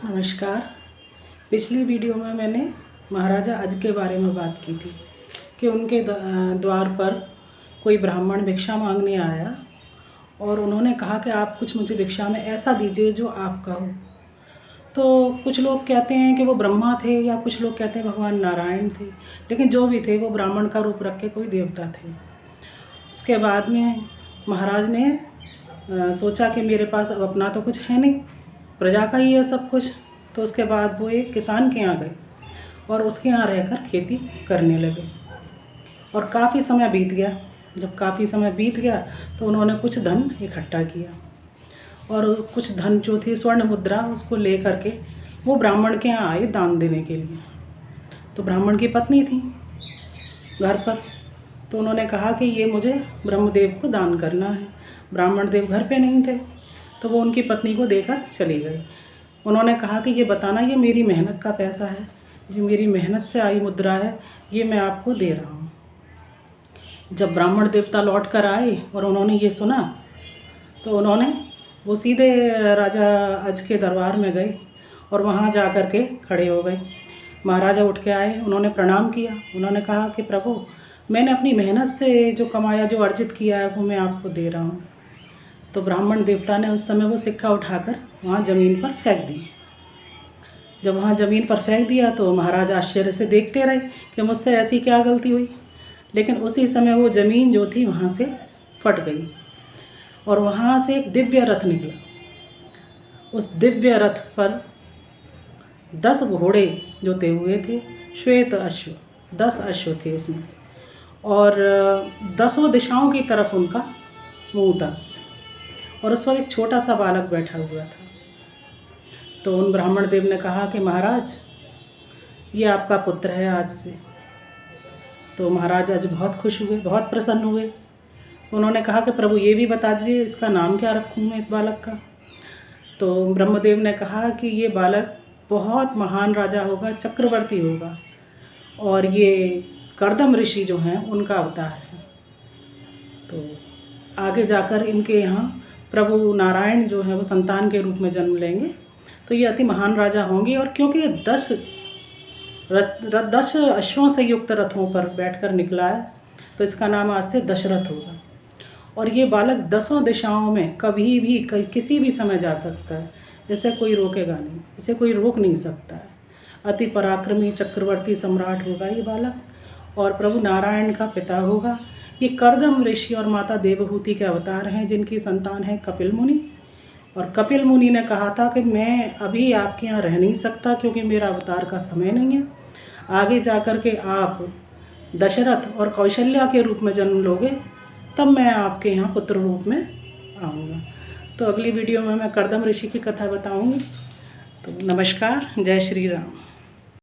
नमस्कार। पिछली वीडियो में मैंने महाराजा अज के बारे में बात की थी कि उनके द्वार पर कोई ब्राह्मण भिक्षा मांगने आया और उन्होंने कहा कि आप कुछ मुझे भिक्षा में ऐसा दीजिए जो आपका हो। तो कुछ लोग कहते हैं कि वो ब्रह्मा थे या कुछ लोग कहते हैं भगवान नारायण थे, लेकिन जो भी थे वो ब्राह्मण का रूप रख के कोई देवता थे। उसके बाद में महाराज ने सोचा कि मेरे पास अब अपना तो कुछ है नहीं, प्रजा का ही है सब कुछ। तो उसके बाद वो एक किसान के यहाँ गए और उसके यहाँ रहकर खेती करने लगे और काफ़ी समय बीत गया। जब काफ़ी समय बीत गया तो उन्होंने कुछ धन इकट्ठा किया और कुछ धन जो थी स्वर्ण मुद्रा उसको ले करके वो ब्राह्मण के यहाँ आए दान देने के लिए। तो ब्राह्मण की पत्नी थी घर पर, तो उन्होंने कहा कि ये मुझे ब्रह्मदेव को दान करना है। ब्राह्मण देव घर पे नहीं थे तो वो उनकी पत्नी को देकर चली गई। उन्होंने कहा कि ये बताना, ये मेरी मेहनत का पैसा है, जो मेरी मेहनत से आई मुद्रा है, ये मैं आपको दे रहा हूँ। जब ब्राह्मण देवता लौट कर आए और उन्होंने ये सुना तो वो सीधे राजा अज के दरबार में गए और वहाँ जा कर के खड़े हो गए। महाराजा उठ के आए, उन्होंने प्रणाम किया। उन्होंने कहा कि प्रभु, मैंने अपनी मेहनत से जो कमाया, जो अर्जित किया है, वो मैं आपको दे रहा हूँ। तो ब्राह्मण देवता ने उस समय वो सिक्का उठाकर वहाँ ज़मीन पर फेंक दिया। जब वहाँ ज़मीन पर फेंक दिया तो महाराज आश्चर्य से देखते रहे कि मुझसे ऐसी क्या गलती हुई। लेकिन उसी समय वो ज़मीन जो थी वहाँ से फट गई और वहाँ से एक दिव्य रथ निकला। उस दिव्य रथ पर 10 घोड़े जोते हुए थे, श्वेत अश्व, 10 अश्व थे उसमें, और 10 दिशाओं की तरफ उनका मुँह था और उस पर एक छोटा सा बालक बैठा हुआ था। तो उन ब्राह्मण देव ने कहा कि महाराज, ये आपका पुत्र है आज से। तो महाराज आज बहुत खुश हुए, बहुत प्रसन्न हुए। उन्होंने कहा कि प्रभु, ये भी बता दीजिए इसका नाम क्या रखूँ मैं इस बालक का। तो ब्रह्मदेव ने कहा कि ये बालक बहुत महान राजा होगा, चक्रवर्ती होगा, और ये कर्दम ऋषि जो हैं उनका अवतार है। तो आगे जाकर इनके यहाँ प्रभु नारायण जो है वो संतान के रूप में जन्म लेंगे, तो ये अति महान राजा होंगे। और क्योंकि ये 10 अश्वों से युक्त रथों पर बैठकर निकला है तो इसका नाम आज से दशरथ होगा। और ये बालक 10 दिशाओं में कभी भी किसी भी समय जा सकता है, इसे कोई रोकेगा नहीं, इसे कोई रोक नहीं सकता है। अति पराक्रमी चक्रवर्ती सम्राट होगा ये बालक और प्रभु नारायण का पिता होगा। ये कर्दम ऋषि और माता देवहूति के अवतार हैं, जिनकी संतान है कपिल मुनि। और कपिल मुनि ने कहा था कि मैं अभी आपके यहाँ रह नहीं सकता क्योंकि मेरा अवतार का समय नहीं है। आगे जाकर के आप दशरथ और कौशल्या के रूप में जन्म लोगे, तब मैं आपके यहाँ पुत्र रूप में आऊँगा। तो अगली वीडियो में मैं कर्दम ऋषि की कथा बताऊँगी। तो नमस्कार, जय श्री राम।